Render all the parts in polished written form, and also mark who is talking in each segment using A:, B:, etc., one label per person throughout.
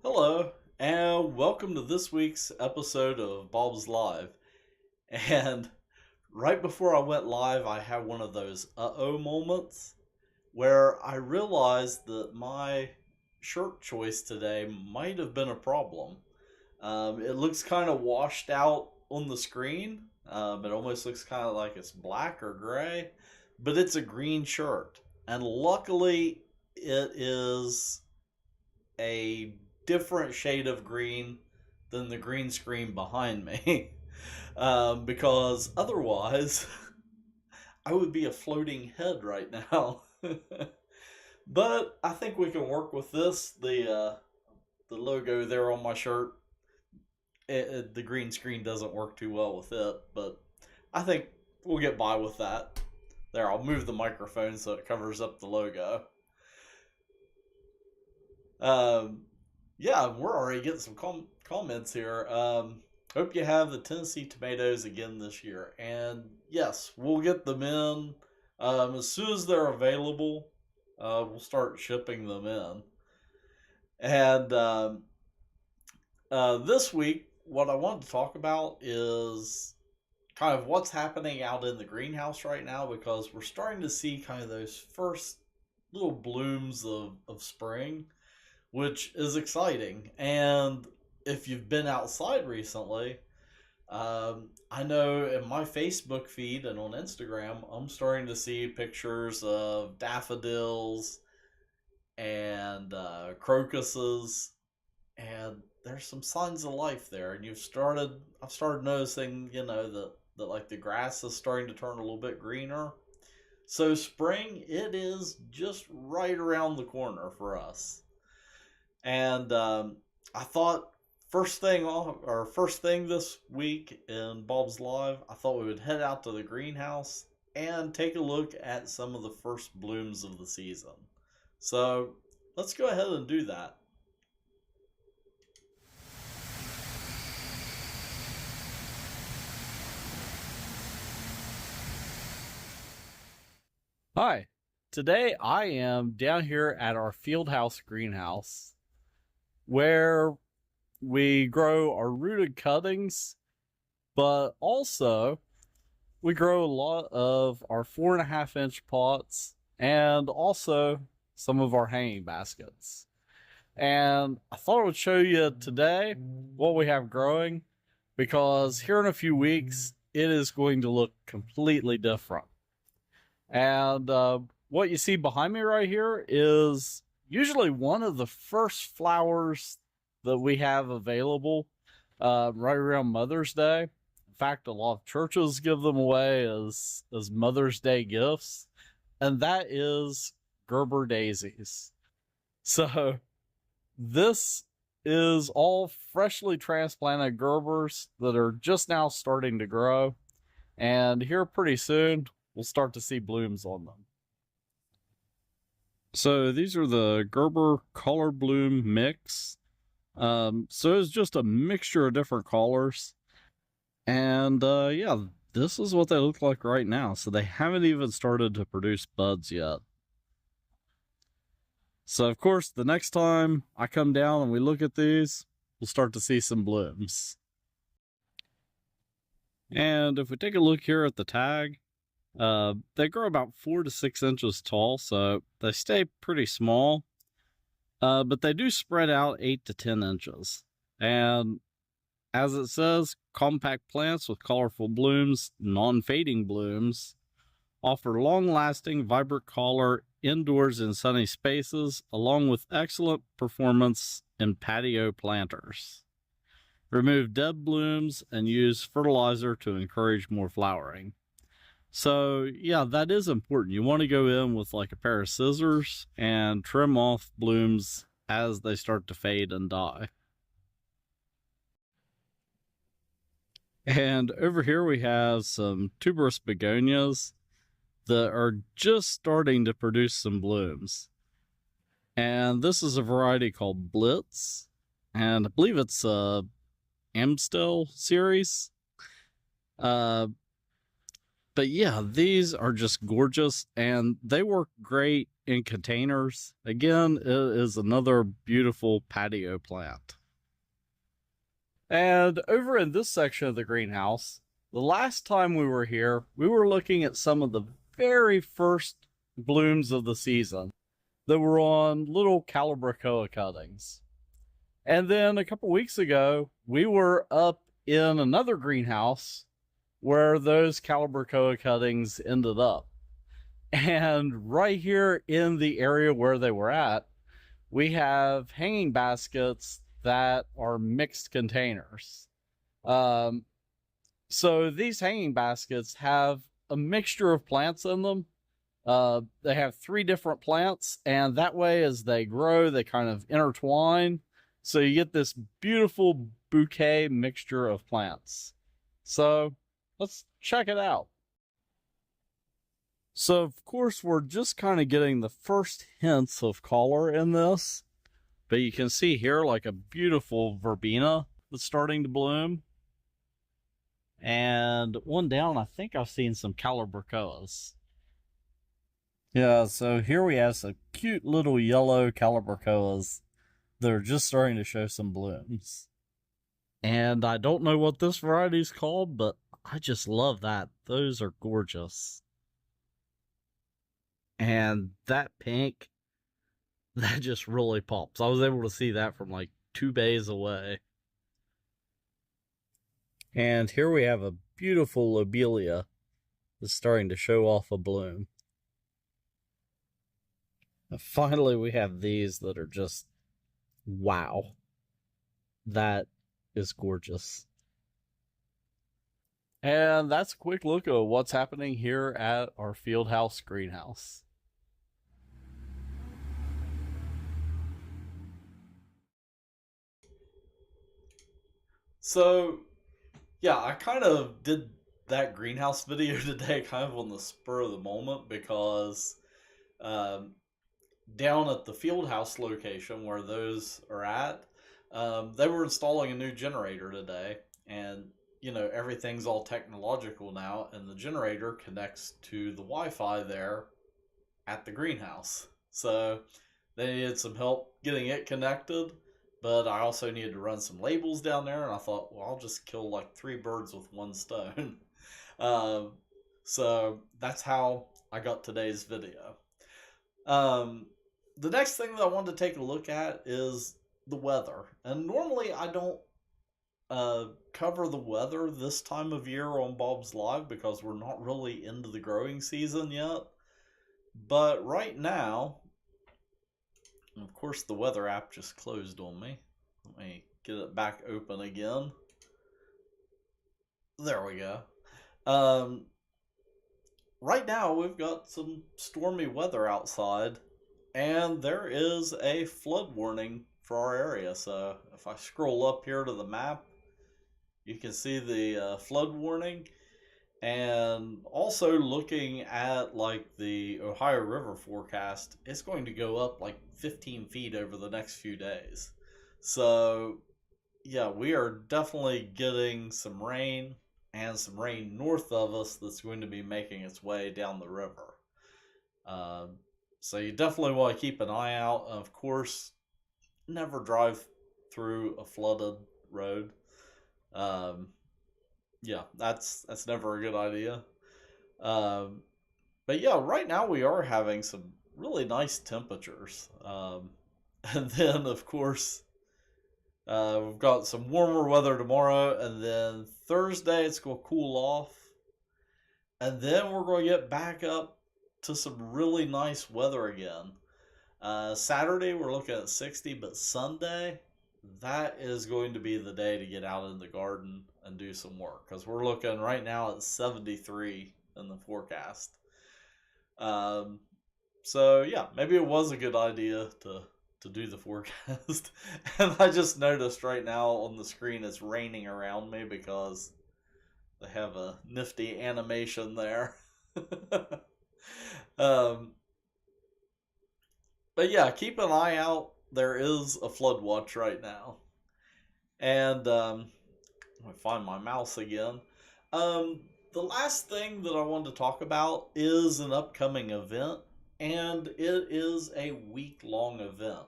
A: Hello, and welcome to this week's episode of Bob's Live. And right before I went live, I had one of those uh-oh moments where I realized that my shirt choice today might have been a problem. It looks kind of washed out on the screen. It almost looks kind of like it's black or gray, but it's a green shirt. And luckily, it is a different shade of green than the green screen behind me. Because otherwise, I would be a floating head right now. But I think we can work with this. The logo there on my shirt, the green screen doesn't work too well with it, but I think we'll get by with that. There, I'll move the microphone so it covers up the logo. Um, yeah, we're already getting some comments here. Hope you have the Tennessee tomatoes again this year. And yes, we'll get them in as soon as they're available. We'll start shipping them in. And this week, what I want to talk about is kind of what's happening out in the greenhouse right now because we're starting to see kind of those first little blooms of spring, which is exciting. And if you've been outside recently, I know in my Facebook feed and on Instagram, I'm starting to see pictures of daffodils and crocuses, and there's some signs of life there. And I've started noticing, that like the grass is starting to turn a little bit greener. So spring, it is just right around the corner for us. And I thought first thing this week in Bob's Live, I thought we would head out to the greenhouse and take a look at some of the first blooms of the season. So let's go ahead and do that.
B: Hi, today I am down here at our Fieldhouse greenhouse where we grow our rooted cuttings, but also we grow a lot of our 4.5-inch pots and also some of our hanging baskets. And I thought I would show you today what we have growing because here in a few weeks it is going to look completely different. And what you see behind me right here is usually one of the first flowers that we have available right around Mother's Day. In fact, a lot of churches give them away as Mother's Day gifts, and that is Gerber daisies. So this is all freshly transplanted Gerbers that are just now starting to grow, and here pretty soon we'll start to see blooms on them. So these are the Gerber Color Bloom Mix. So it's just a mixture of different colors. And yeah, this is what they look like right now. So they haven't even started to produce buds yet. So of course, the next time I come down and we look at these, we'll start to see some blooms. And if we take a look here at the tag, they grow about 4 to 6 inches tall, so they stay pretty small. But they do spread out 8 to 10 inches. And as it says, compact plants with colorful blooms, non-fading blooms, offer long-lasting, vibrant color indoors in sunny spaces, along with excellent performance in patio planters. Remove dead blooms and use fertilizer to encourage more flowering. So yeah, that is important. You want to go in with like a pair of scissors and trim off blooms as they start to fade and die. And over here we have some tuberous begonias that are just starting to produce some blooms. And this is a variety called Blitz, and I believe it's a Amstel series. But yeah, these are just gorgeous and they work great in containers. Again, it is another beautiful patio plant. And over in this section of the greenhouse, the last time we were here, we were looking at some of the very first blooms of the season that were on little Calibrachoa cuttings. And then a couple weeks ago, we were up in another greenhouse where those Calibrachoa cuttings ended up. And right here in the area where they were at, we have hanging baskets that are mixed containers. So these hanging baskets have a mixture of plants in them. They have 3 different plants, and that way as they grow, they kind of intertwine. So you get this beautiful bouquet mixture of plants. So let's check it out. So of course we're just kind of getting the first hints of color in this, but you can see here like a beautiful verbena that's starting to bloom. And one down, I think I've seen some Calibrachoas. Yeah, so here we have some cute little yellow Calibrachoas that are just starting to show some blooms. And I don't know what this variety is called, but I just love that. Those are gorgeous. And that pink, that just really pops. I was able to see that from like 2 bays away. And here we have a beautiful lobelia that's starting to show off a bloom. And finally, we have these that are just, wow. That is gorgeous. And that's a quick look at what's happening here at our Fieldhouse greenhouse.
A: So, yeah, I kind of did that greenhouse video today kind of on the spur of the moment because down at the Fieldhouse location where those are at, they were installing a new generator today, and you know everything's all technological now, and the generator connects to the Wi-Fi there at the greenhouse. So they needed some help getting it connected, but I also needed to run some labels down there, and I thought, well, I'll just kill like 3 birds with 1 stone. So that's how I got today's video. The next thing that I wanted to take a look at is the weather. And normally I don't cover the weather this time of year on Bob's Live because we're not really into the growing season yet. But right now, of course the weather app just closed on me. Let me get it back open again. There we go. Right now we've got some stormy weather outside, and there is a flood warning for our area. So if I scroll up here to the map, you can see the flood warning. And also looking at like the Ohio River forecast, it's going to go up like 15 feet over the next few days. So yeah, we are definitely getting some rain, and some rain north of us that's going to be making its way down the river. So you definitely want to keep an eye out. Of course, never drive through a flooded road. Yeah, that's never a good idea. But yeah, right now we are having some really nice temperatures. And then, of course, we've got some warmer weather tomorrow, and then Thursday it's going to cool off. And then we're going to get back up to some really nice weather again. Saturday we're looking at 60, but Sunday, that is going to be the day to get out in the garden and do some work, because we're looking right now at 73 in the forecast. So yeah, maybe it was a good idea to do the forecast. And I just noticed right now on the screen it's raining around me because they have a nifty animation there. But yeah, keep an eye out. There is a flood watch right now. And let me find my mouse again. the last thing that I wanted to talk about is an upcoming event, and it is a week-long event.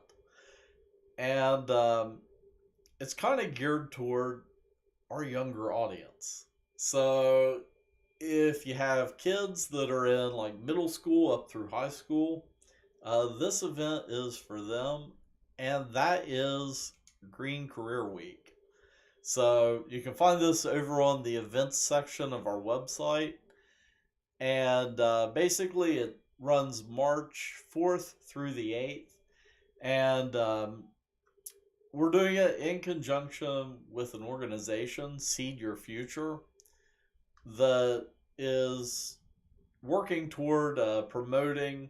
A: And it's kind of geared toward our younger audience. So if you have kids that are in like middle school up through high school, this event is for them, and that is Green Career Week. So you can find this over on the events section of our website, and basically it runs March 4th through the 8th, and we're doing it in conjunction with an organization, Seed Your Future, that is working toward promoting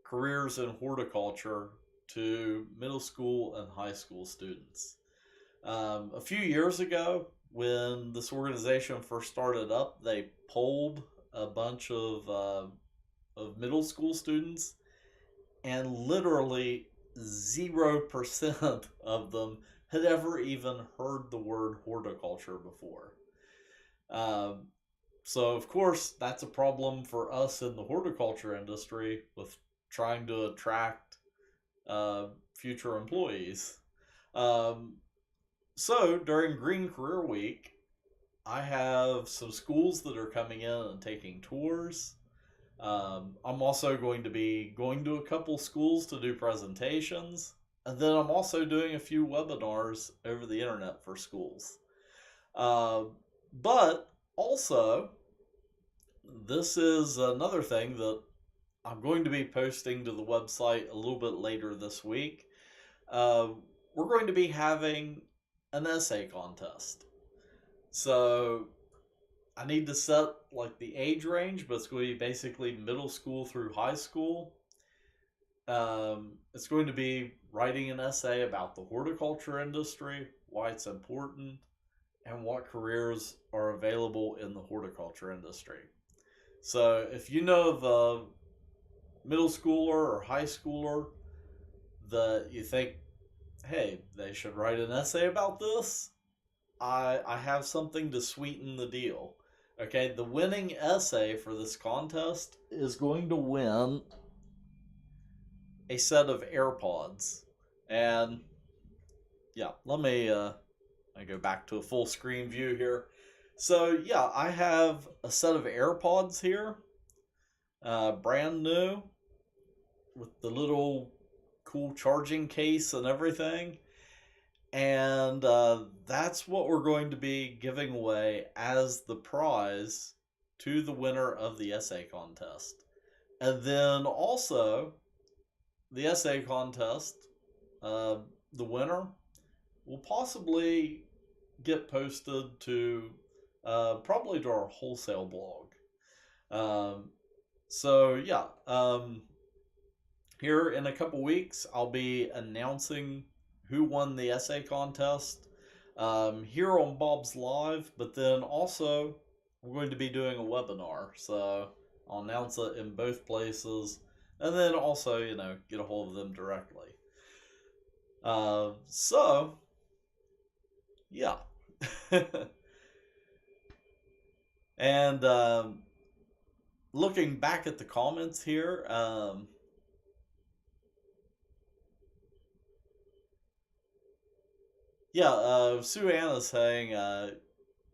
A: careers in horticulture to middle school and high school students. A few years ago, when this organization first started up, they polled a bunch of middle school students, and literally 0% of them had ever even heard the word horticulture before. Um, so, of course, that's a problem for us in the horticulture industry with trying to attract future employees. Um, so, during Green Career Week, I have some schools that are coming in and taking tours. I'm also going to be going to a couple schools to do presentations. And then I'm also doing a few webinars over the internet for schools. But also, this is another thing that I'm going to be posting to the website a little bit later this week. We're going to be having an essay contest. So I need to set like the age range, but it's going to be basically middle school through high school. It's going to be writing an essay about the horticulture industry, why it's important, and what careers are available in the horticulture industry. So if you know of a middle schooler or high schooler that you think, hey, they should write an essay about this, I have something to sweeten the deal. Okay, the winning essay for this contest is going to win a set of AirPods. And yeah, let me I go back to a full screen view here. So yeah, I have a set of AirPods here, brand new, with the little cool charging case and everything. And that's what we're going to be giving away as the prize to the winner of the essay contest. And then also, the essay contest, the winner will possibly get posted to probably to our wholesale blog. So yeah, here in a couple weeks, I'll be announcing who won the essay contest here on Bob's Live, but then also we're going to be doing a webinar, so I'll announce it in both places, and then also, get a hold of them directly. So, yeah. And looking back at the comments here, Sue Anna's saying,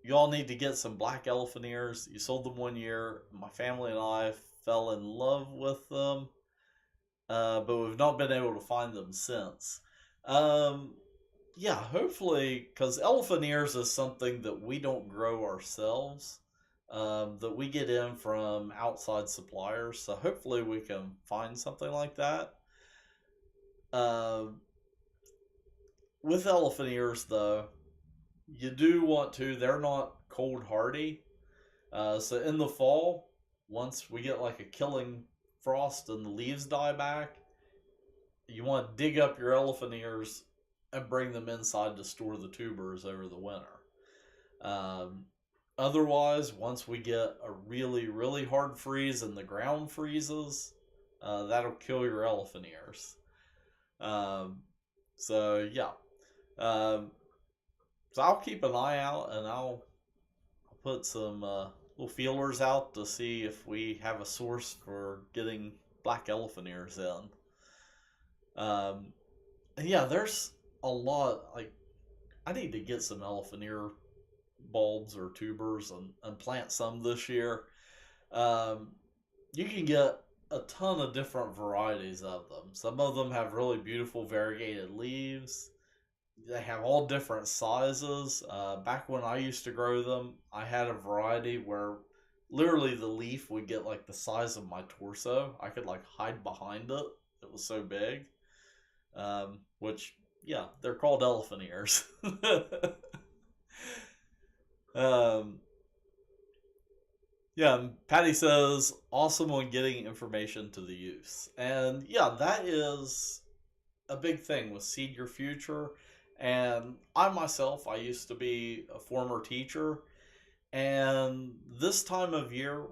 A: y'all need to get some black elephant ears. You sold them one year. My family and I fell in love with them, but we've not been able to find them since. Hopefully, because elephant ears is something that we don't grow ourselves, that we get in from outside suppliers. So hopefully we can find something like that. With elephant ears, though, you do want to, they're not cold hardy. So in the fall, once we get like a killing frost and the leaves die back, you want to dig up your elephant ears and bring them inside to store the tubers over the winter. Otherwise, once we get a really, really hard freeze and the ground freezes, that'll kill your elephant ears. So I'll keep an eye out, and I'll put some little feelers out to see if we have a source for getting black elephant ears in. And yeah, there's a lot. Like, I need to get some elephant ear bulbs or tubers and plant some this year. Um, you can get a ton of different varieties of them. Some of them have really beautiful variegated leaves. They have all different sizes. Back when I used to grow them, I had a variety where literally the leaf would get like the size of my torso. I could like hide behind it. It was so big. Which, yeah, they're called elephant ears. um, yeah, and Patty says, awesome on getting information to the youth. And yeah, that is a big thing with Seed Your Future. And I myself, I used to be a former teacher. And this time of year,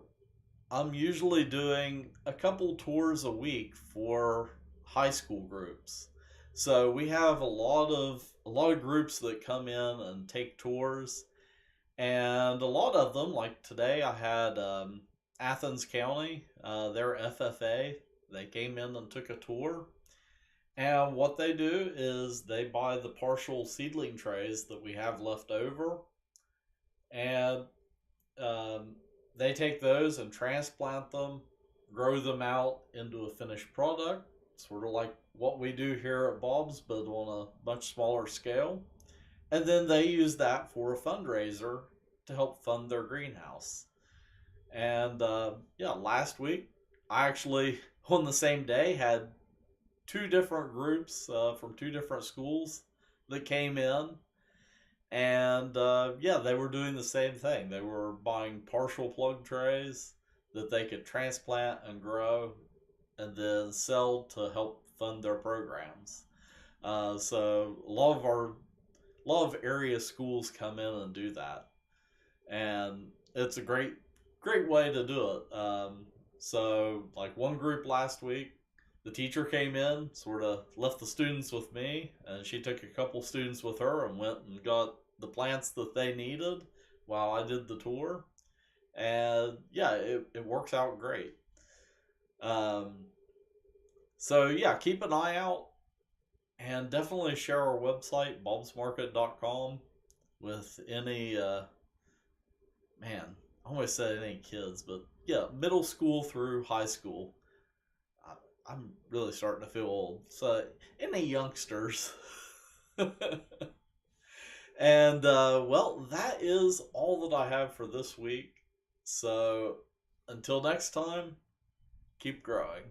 A: I'm usually doing a couple tours a week for high school groups. So we have a lot of groups that come in and take tours, and a lot of them, like today, I had Athens County, their FFA. They came in and took a tour, and what they do is they buy the partial seedling trays that we have left over, and um, they take those and transplant them, grow them out into a finished product, sort of like what we do here at Bob's, but on a much smaller scale. And then they use that for a fundraiser to help fund their greenhouse. And yeah, last week, I actually, on the same day, had two different groups from two different schools that came in. And yeah, they were doing the same thing. They were buying partial plug trays that they could transplant and grow and then sell to help fund their programs. So a lot of area schools come in and do that, and it's a great way to do it. So like one group last week, the teacher came in, sort of left the students with me, and she took a couple students with her and went and got the plants that they needed while I did the tour. And yeah, it works out great. Um, so yeah, keep an eye out and definitely share our website, bobsmarket.com, with any, man, I always said any kids, but yeah, middle school through high school. I'm really starting to feel old. So, any youngsters. And, well, that is all that I have for this week. So, until next time, keep growing.